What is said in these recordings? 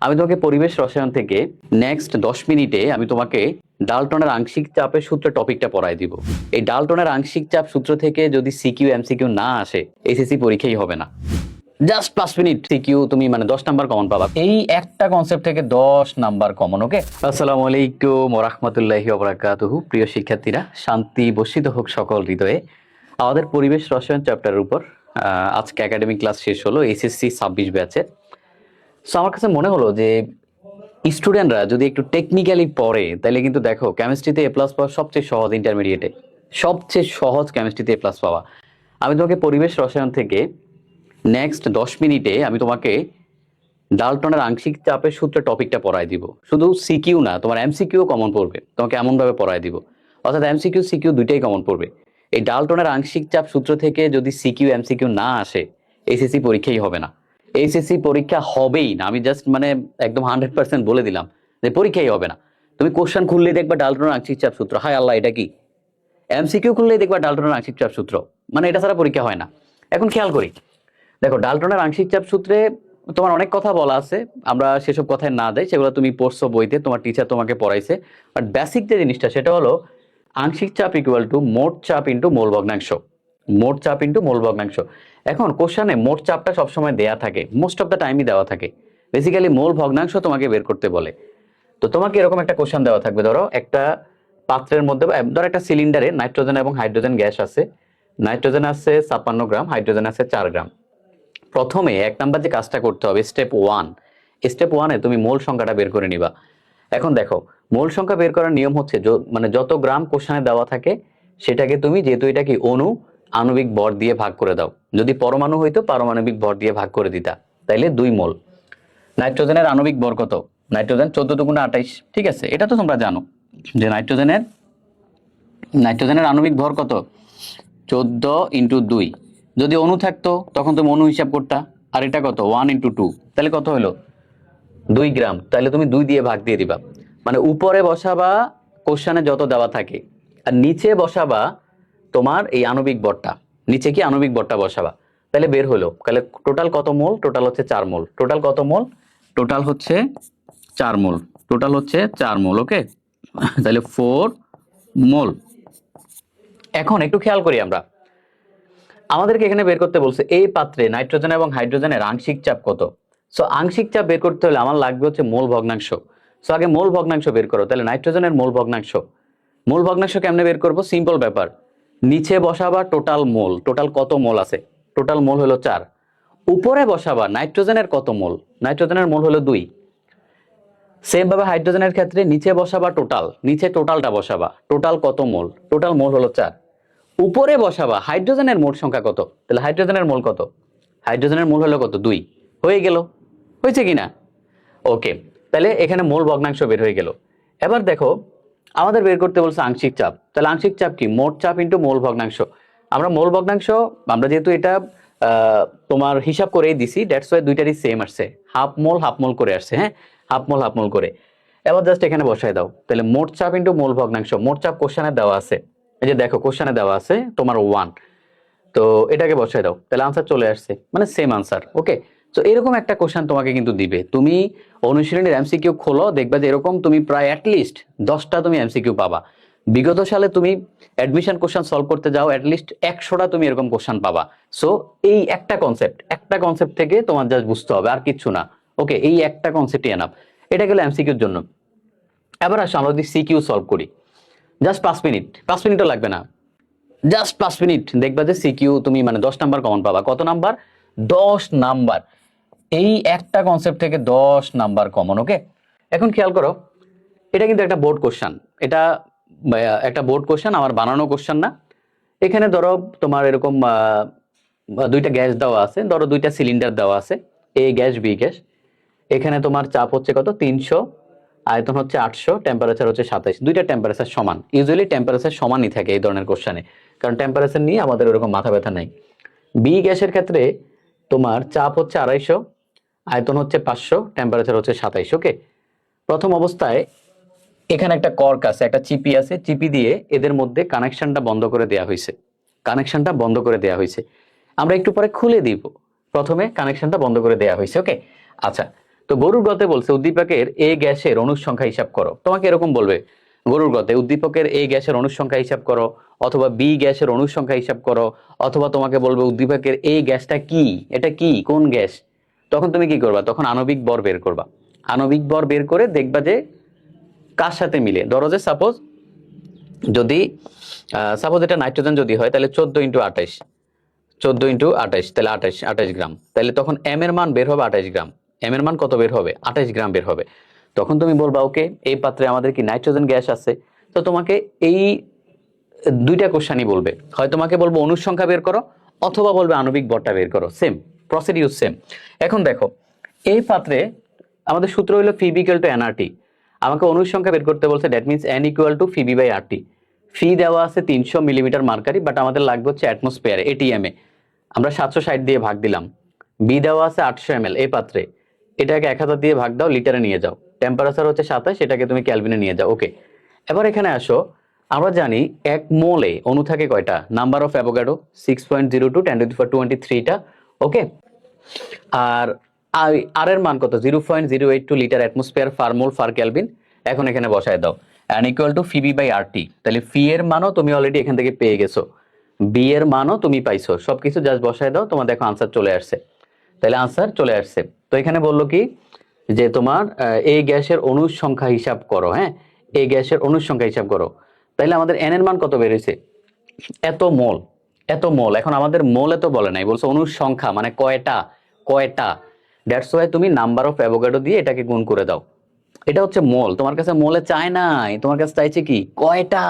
আমি তোমাকে পরিবেশ রসায়ন থেকে নেক্সট 10 মিনিটে আমি তোমাকে ডাল্টনের আংশিক চাপের সূত্র টপিকটা পড়ায় দিব। এই ডাল্টনের আংশিক চাপ সূত্র থেকে যদি সিকিউ এমসিকিউ না আসে, এসএসসি পরীক্ষাই হবে না। জাস্ট 5 মিনিট সিকিউ তুমি 10 নাম্বার কমন পাবা। এই একটা কনসেপ্ট থেকে 10 নাম্বার কমন। ওকে, আসসালামু আলাইকুম ওয়া রাহমাতুল্লাহি ওয়া বারাকাতুহু। প্রিয় শিক্ষার্থীরা, শান্তি বর্ষিত হোক সকল হৃদয়ে। আমাদের পরিবেশ রসায়ন চ্যাপ্টারের উপর আজকে একাডেমিক ক্লাস শেষ হলো এসএসসি 26 ব্যাচের। সো আমার কাছে মনে হলো যে স্টুডেন্টরা যদি একটু টেকনিক্যালি পড়ে তাহলে কিন্তু দেখো কেমিস্ট্রিতে এ প্লাস পাওয়া সবচেয়ে সহজ, ইন্টারমিডিয়েটে সবচেয়ে সহজ কেমিস্ট্রিতে এ প্লাস পাওয়া। আমি তোমাকে পরিবেশ রসায়ন থেকে নেক্সট 10 মিনিটে আমি তোমাকে ডাল্টনের আংশিক চাপের সূত্র টপিকটা পড়ায় দিব। শুধু সিকিউ না, তোমার এমসিকিউ কমন পড়বে, তোমাকে এমনভাবে পড়ায় দিব। অর্থাৎ এমসিকিউ সিকিউ দুইটাই কমন পড়বে। এই ডাল্টনের আংশিক চাপ সূত্র থেকে যদি সিকিউ এমসিকিউ না আসে, এসএসসি পরীক্ষাই হবে না। এইচএসসি পরীক্ষা হবেই না। আমি জাস্ট একদম 100% বলে দিলাম যে পরীক্ষাই হবে না। তুমি কোশ্চেন খুললেই দেখবা ডাল্টনের আংশিক চাপ সূত্র, হায় আল্লাহ এটা কি। এমসিকিউ খুললেই দেখবা ডাল্টনের আংশিক চাপ সূত্র, এটা ছাড়া পরীক্ষা হয় না। এখন খেয়াল করি, দেখো ডাল্টনের আংশিক চাপ সূত্রে তোমার অনেক কথা বলা আছে, আমরা সেসব কথায় না দেই, সেগুলো তুমি পড়ছো বইতে, তোমার টিচার তোমাকে পড়াইছে। বাট বেসিক যে জিনিসটা সেটা হলো আংশিক চাপ ইকুয়াল টু মোট চাপ ইন্টু মোল ভগ্নাংশ। মোট চাপ ইন্টু মোল ভগ্নাংশ। এখন কোশ্চেনে মোট চাপটা সবসময় দেয়া থাকে, মোস্ট অফ দ্য টাইমই দেওয়া থাকে। বেসিক্যালি মোল ভগ্নাংশ তোমাকে বের করতে বলে। তো তোমাকে এরকম একটা কোশ্চেন দেওয়া থাকবে, ধরো একটা পাত্রের মধ্যে, ধরো একটা সিলিন্ডারে নাইট্রোজেন এবং হাইড্রোজেন গ্যাস আছে। নাইট্রোজেন আছে 56 গ্রাম, হাইড্রোজেন আছে 4 গ্রাম। প্রথমে 1 নাম্বার যে কাজটা করতে হবে, স্টেপ 1 তুমি মোল সংখ্যাটা বের করে নিবা। এখন দেখো, মোল সংখ্যা বের করার নিয়ম হচ্ছে যত গ্রাম কোশ্চেনে দেওয়া থাকে সেটাকে তুমি, যেহেতু এটা কি অনু, আণবিক ভর দিয়ে ভাগ করে দাও। যদি পরমাণু হইতো পারমাণবিক ভর দিয়ে ভাগ করে দিতা, তাইলে 2 মোল। নাইট্রোজেনের আণবিক ভর কত? নাইট্রোজেন 14 দুগুণে 28, ঠিক আছে, এটা তো তোমরা জানো যে নাইট্রোজেনের আণবিক ভর কত? 14 ইন্টু 2। যদি অণু থাকতো তখন তুমি অণু হিসাব করতা। আর এটা কত? 1 ইন্টু 2, তাহলে কত হলো? 2 গ্রাম। তাহলে তুমি 2 দিয়ে ভাগ দিয়ে দিবা। উপরে বসাবা কোশ্চেনে যত দেওয়া থাকে, আর নিচে বসাবা তোমার এই আণবিক ভরটা। নিচে কি আণবিক ভরটা বসাবা, তাহলে বের হলো। তাহলে টোটাল কত মোল? টোটাল হচ্ছে 4 মোল। টোটাল কত মোল? টোটাল হচ্ছে 4 মোল। টোটাল হচ্ছে 4 মোল। ওকে, তাহলে 4 মোল। এখন একটু খেয়াল করি, আমাদেরকে এখানে বের করতে বলছে এই পাত্রে নাইট্রোজেন এবং হাইড্রোজেনের আংশিক চাপ কত। সো আংশিক চাপ বের করতে হলে আমার লাগবে হচ্ছে মোল ভগ্নাংশ। সো আগে মোল ভগ্নাংশ বের করো। তাহলে নাইট্রোজেনের মোল ভগ্নাংশ, কেমনে বের করবো? সিম্পল ব্যাপার, নিচে বসাবা টোটাল মোল। টোটাল কত মোল আছে? টোটাল মোল হলো 4। উপরে বসাবা নাইট্রোজেনের কত মোল? নাইট্রোজেনের মোল হলো 2। সেম ভাবে হাইড্রোজেনের ক্ষেত্রে নিচে বসাবা টোটাল, নিচে টোটালটা বসাবা। টোটাল কত মোল? টোটাল মোল হলো 4। উপরে বসাবা হাইড্রোজেনের মোট সংখ্যা কত? তাহলে হাইড্রোজেনের মোল কত? হাইড্রোজেনের মোল হলো কত? 2। হয়ে গেল, হয়েছে কিনা? ওকে, তাহলে এখানে মোল ভগ্নাংশ বের হয়ে গেল। এবার দেখো, আমাদের বের করতে বলছে আংশিক চাপ। তাহলে আংশিক চাপ কি? মোট চাপ ইন্টু মোল ভগ্নাংশ। আমরা যেহেতু এটা তোমার হিসাব করেই দিছি, দ্যাটস ওয়াই দুইটারই সেম আসছে, হাফ মোল করে আসছে। হ্যাঁ, হাফ মোল করে। এবার জাস্ট এখানে বসায় দাও। তাহলে মোট চাপ ইন্টু মোল ভগ্নাংশ। মোট চাপ কোশ্চেনে দেওয়া আছে, এই যে দেখো কোশ্চেনে দেওয়া আছে তোমার 1। তো এটাকে বসায় দাও, তাহলে আনসার চলে আসছে, সেম আনসার। ওকে, তো এরকম একটা কোশ্চেন তোমাকে কিন্তু দিবে। তুমি অনুশীলনের এমসিকিউ খোলো, দেখবা যে এরকম তুমি প্রায় অ্যাটলিস্ট 10টা তুমি এমসিকিউ পাবা। বিগত সালে তুমি অ্যাডমিশন কোশ্চেন সলভ করতে যাও, অ্যাটলিস্ট 100টা তুমি এরকম কোশ্চেন পাবা। সো এই একটা কনসেপ্ট থেকে তোমার জাস্ট বুঝতে হবে, আর কিচ্ছু না। ওকে, এই একটা কনসেপ্টই এনাফ। এটা গেল এমসিকিউর জন্য। এবার আসো আমরা যদি সিকিউ সলভ করি, জাস্ট 5 মিনিটও লাগবে না, জাস্ট 5 মিনিট দেখবা যে সিকিউ তুমি 10 নাম্বার কমন পাবা। কত নাম্বার? 10 নাম্বার। এই একটা কনসেপ্ট থেকে 10 নাম্বার কমন। ওকে, এখন খেয়াল করো, এটা কিন্তু একটা বোর্ড কোশ্চেন। এটা একটা বোর্ড কোশ্চেন, আমার বানানো কোশ্চেন না। এখানে ধরো তোমার এরকম দুইটা গ্যাস দেওয়া আছে, ধরো দুইটা সিলিন্ডার দেওয়া আছে, এ গ্যাস বি গ্যাস। এখানে তোমার চাপ হচ্ছে কত? 300, আয়তন হচ্ছে 800, টেম্পারেচার হচ্ছে 27। দুইটা টেম্পারেচার সমান। ইউজুয়ালি টেম্পারেচার সমানই থাকে এই ধরনের কোশ্চেনে, কারণ টেম্পারেচার নিয়ে আমাদের ওরকম মাথা ব্যথা নাই। বি গ্যাসের ক্ষেত্রে তোমার চাপ হচ্ছে 250, আয়তন হচ্ছে 500, টেম্পারেচার হচ্ছে 27। ওকে, প্রথম অবস্থায় এখানে একটা কর্ক আছে, একটা চিপি আছে, চিপি দিয়ে এদের মধ্যে কানেকশনটা বন্ধ করে দেওয়া হয়েছে। আমরা একটু পরে খুলে দিব। প্রথমে কানেকশনটা বন্ধ করে দেওয়া হয়েছে। ওকে, আচ্ছা, তো গরুর গতে বলছে উদ্দীপকের এ গ্যাসের অণুর সংখ্যা হিসাব করো। তোমাকে এরকম বলবে গরুর গতে উদ্দীপকের এ গ্যাসের অণুর সংখ্যা হিসাব করো, অথবা বি গ্যাসের অণুর সংখ্যা হিসাব করো, অথবা তোমাকে বলবে উদ্দীপকের এই গ্যাসটা কি, এটা কি, কোন গ্যাস। তখন তুমি কি করবা? তখন আণবিক ভর বের করবা। আণবিক ভর বের করে দেখবা যে কার সাথে মিলে। ধরো যে যদি সাপোজ এটা নাইট্রোজেন যদি হয়, তাহলে 14 × 28, 14 × 28, তাহলে 28 গ্রাম। তাহলে তখন এম এর মান বের হবে 28 গ্রাম। এম এর মান কত বের হবে? 28 গ্রাম বের হবে। তখন তুমি বলবা ওকে, এই পাত্রে আমাদের কি নাইট্রোজেন গ্যাস আছে। তো তোমাকে এই দুইটা কোশ্চেনই বলবে, হয় তোমাকে বলবো অণুর সংখ্যা বের করো, অথবা বলবে আণবিক ভরটা বের করো। Same procedure same. এখন দেখো এই পাত্রে আমাদের সূত্র হলো ফিবি ইকুয়াল টু এনআরটি। আমাকে অণুর সংখ্যা বের করতে বলছে, that means N equal to PV by RT. P দেওয়া আছে 300 মিলিমিটার মার্কারি, বাট আমাদের লাগবে হচ্ছে অ্যাটমসফিয়ারে, এটিএম এ। আমরা 760 দিয়ে ভাগ দিলাম। বি দেওয়া আছে 800 ml এই পাত্রে, এটাকে 1000 দিয়ে ভাগ দাও, লিটারে নিয়ে যাও। টেম্পারেচার হচ্ছে 27, এটাকে তুমি ক্যালভিনে নিয়ে যাও। ওকে, এবার এখানে আসো। আমরা জানি 1 মোলে অণু থাকে কয়টা? নাম্বার অফ অ্যাভোগাড্রো 6.02 10^23টা। ওকে, আর আর এর মান কত? 0.082 litre atmosphere per mole per kelvin. এখন এখানে বসায় দাও n equal to PV by RT. তাহলে ফি এর মানও তুমি অলরেডি এখান থেকে পেয়ে গেছো, বি এর মানও তুমি পাইছো, সবকিছু জাস্ট বসায় দাও, তোমার দেখো আনসার চলে আসছে। তাহলে আনসার চলে আসছে। তো এখানে বললো কি যে তোমার এই গ্যাসের অণুর সংখ্যা হিসাব করো। হ্যাঁ, এই গ্যাসের অণুর সংখ্যা হিসাব করো। তাহলে আমাদের এন এর মান কত বেরিয়েছে? এত মোল, এত মোল। এখন আমাদের মোল এত বলে নাই, বলছে অণুর সংখ্যা, মানে কয়টা, কয়টা। দ্যাটস ওয়াই তুমি নাম্বার অফ অ্যাভোগাড্রো দিয়ে এটাকে গুণ করে দাও। এটা হচ্ছে মোল। তোমার কাছে মোলে চায় নাই, তোমার কাছে চাইছে কি, কয়টা,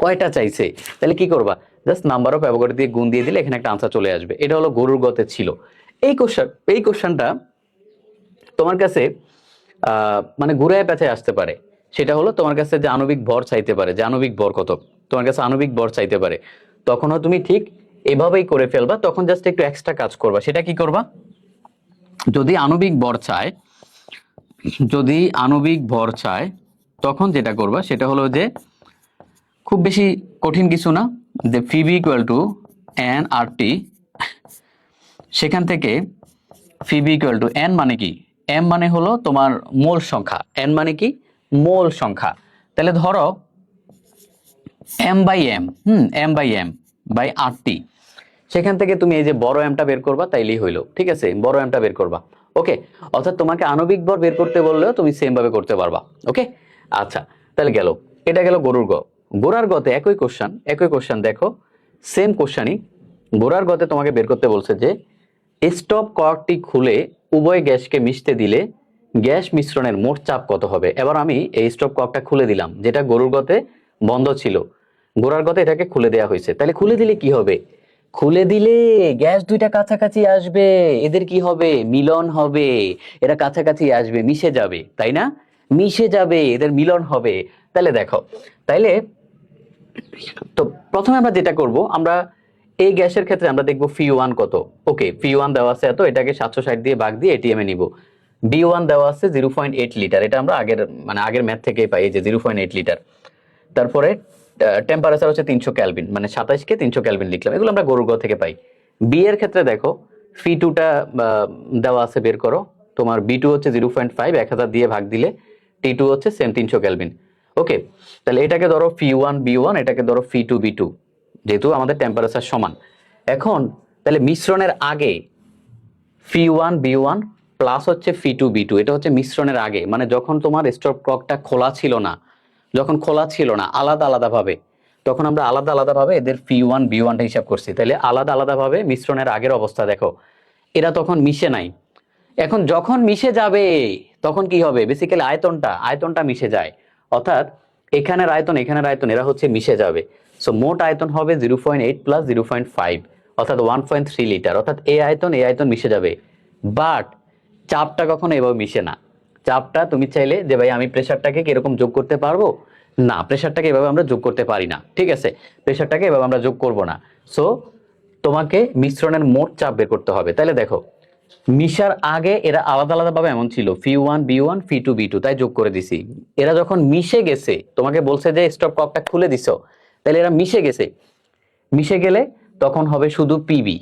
কয়টা চাইছে। তাহলে কি করবা? জাস্ট নাম্বার অফ অ্যাভোগাড্রো দিয়ে গুণ দিয়ে দিলে এখানে একটা আনসার চলে আসবে। এটা হলো গরুর গতে ছিল। এই কোশ্চেনটা তোমার কাছে মানে ঘুরে পেঁচায় আসতে পারে। সেটা হলো তোমার কাছে যে আণবিক ভর চাইতে পারে, যে আণবিক ভর কত, তোমার কাছে আণবিক ভর চাইতে পারে। তখনও তুমি ঠিক এভাবেই করে ফেলবা। তখন জাস্ট একটু এক্সট্রা কাজ করবা। সেটা কি করবা? যদি আণবিক ভর চায়, যদি আণবিক ভর চায়, তখন যেটা করবা সেটা হলো যে খুব বেশি কঠিন কিছু না, যে Phoebe equal to N R T. সেখান থেকে ফিবি ইকুয়াল টু এন মানে কি, এম মানে হলো তোমার মোল সংখ্যা, এন মানে কি মোল সংখ্যা। তাহলে ধরো M by M, M by R T. সেখান থেকে তুমি এই যে বড় এমটা বের করবা, তাইলেই হইলো। ঠিক আছে, বড় এমটা বের করবা। ওকে, অর্থাৎ তোমাকে আণবিক ভর বের করতে বললেও তুমি সেম ভাবে করতে পারবা। ওকে, আচ্ছা, তাহলে গেল, এটা গেল গরুর গ। গোড়ার গতে একই কোশ্চেন দেখো, সেম কোশ্চেনই। গোড়ার গতে তোমাকে বের করতে বলছে যে স্টপ কর্কটি খুলে উভয় গ্যাসকে মিশতে দিলে গ্যাস মিশ্রণের মোট চাপ কত হবে। এবার আমি এই স্টপ কর্কটা খুলে দিলাম, যেটা গরুর গতে বন্ধ ছিল। গোড়ার গতে এটাকে খুলে দেওয়া হয়েছে। তাহলে খুলে দিলে কি হবে? খুলে দিলে গ্যাস দুইটা কাছাকাছি আসবে, এদের কি হবে? মিলন হবে। এরা কাছাকাছি আসবে, মিশে যাবে, তাই না? মিশে যাবে, এদের মিলন হবে। তাহলে দেখো, তাইলে তো প্রথমে আমরা যেটা করব, আমরা এই গ্যাসের ক্ষেত্রে আমরা দেখবো ফি ওয়ান কত। ওকে, ফি ওয়ান দেওয়া আছে এত, এটাকে 760 দিয়ে ভাগ দিয়ে এটিএম এ নিব। বি ওয়ান দেওয়া আছে 0.8 লিটার, এটা আমরা আগের ম্যাথ থেকে পাই, যে 0.8 লিটার। তারপরে টেম্পারেচার হচ্ছে 300 ক্যালভিন, মানে 27 কে 300 ক্যালভিন লিখলাম। এগুলো আমরা গরুর গ থেকে পাই। বি এর ক্ষেত্রে দেখো ফি টুটা দেওয়া আছে, বের করো। তোমার বি টু হচ্ছে 0.5, 1000 দিয়ে ভাগ দিলে টি টু হচ্ছে সেম 300 ক্যালভিন। ওকে, তাহলে এটাকে ধরো ফি ওয়ান বি ওয়ান, এটাকে ধরো ফি টু বি টু, যেহেতু আমাদের টেম্পারেচার সমান। এখন তাহলে মিশ্রণের আগে ফি ওয়ান বি ওয়ান প্লাস হচ্ছে ফি টু বি টু, এটা হচ্ছে মিশ্রণের আগে, মানে যখন তোমার স্টপ কর্কটা খোলা ছিল না, যখন খোলা ছিল না, আলাদা আলাদা ভাবে, তখন আমরা আলাদা আলাদা ভাবে এদের ফি ওয়ান বি ওয়ানটা হিসাব করছি। তাহলে আলাদা আলাদা ভাবে মিশ্রণের আগের অবস্থা দেখো, এরা তখন মিশে নাই। এখন যখন মিশে যাবে তখন কি হবে? বেসিক্যালি আয়তনটা মিশে যায়, অর্থাৎ এখানের আয়তন এখানের আয়তন এরা হচ্ছে মিশে যাবে। সো মোট আয়তন হবে 0.8 প্লাস 0.5, অর্থাৎ 1.3 লিটার। অর্থাৎ এই আয়তন মিশে যাবে। বাট চাপটা কখনো এভাবে মিশে না। চাপটা তুমি চাইলে যে ভাই আমি প্রেসারটাকে কিরকম যোগ করতে পারবো, না, প্রেসারটাকে এভাবে আমরা যোগ করতে পারি না। ঠিক আছে, প্রেসারটাকে এভাবে আমরা যোগ করব না। সো তোমাকে মিশ্রণের মোট চাপ বের করতে হবে। তাহলে দেখো, মিশার আগে এরা আলাদা আলাদা ভাবে এমন ছিল, ফি ওয়ান বি ওয়ান ফি টু বি টু, তাই যোগ করে দিছি। এরা যখন মিশে গেছে, তোমাকে বলছে যে স্টপ কর্কটা খুলে দিছো, তাহলে এরা মিশে গেছে। মিশে গেলে তখন হবে শুধু পিবি।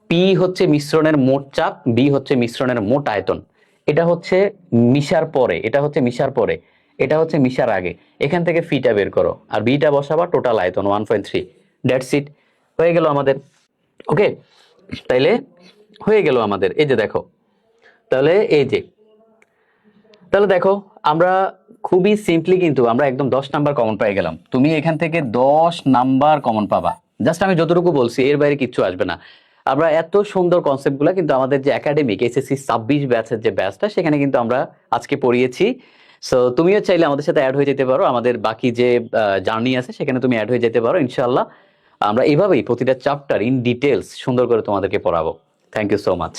পি হচ্ছে মিশ্রণের মোট চাপ, বি হচ্ছে মিশ্রণের মোট আয়তন। এটা হচ্ছে মিশার পরে, এটা হচ্ছে মিশার পরে, এটা হচ্ছে মিশার আগে। এখান থেকে ফিটা বের করো আর বিটা বসাবা, টোটাল আয়তন 1.3। দ্যাটস ইট, হয়ে গেল আমাদের। ওকে, তাইলে হয়ে গেল আমাদের। এই যে দেখো, তাহলে এই যে, তাহলে দেখো আমরা খুবই সিম্পলি কিন্তু আমরা একদম 10 নাম্বার কমন পেয়ে গেলাম। তুমি এখান থেকে 10 নাম্বার কমন পাবা, জাস্ট আমি যতটুকু বলছি এর বাইরে কিচ্ছু আসবে না। আমরা এত সুন্দর কনসেপ্টগুলো কিন্তু আমাদের যে একাডেমিক এসএসসি 26 ব্যাচের যে ব্যাচটা, সেখানে কিন্তু আমরা আজকে পড়িয়েছি। সো তুমিও চাইলে আমাদের সাথে অ্যাড হয়ে যেতে পারো, আমাদের বাকি যে জার্নি আছে সেখানে তুমি অ্যাড হয়ে যেতে পারো ইনশাআল্লাহ। আমরা এভাবেই প্রতিটা চ্যাপ্টার ইন ডিটেলস সুন্দর করে তোমাদেরকে পড়াবো। Thank you so much.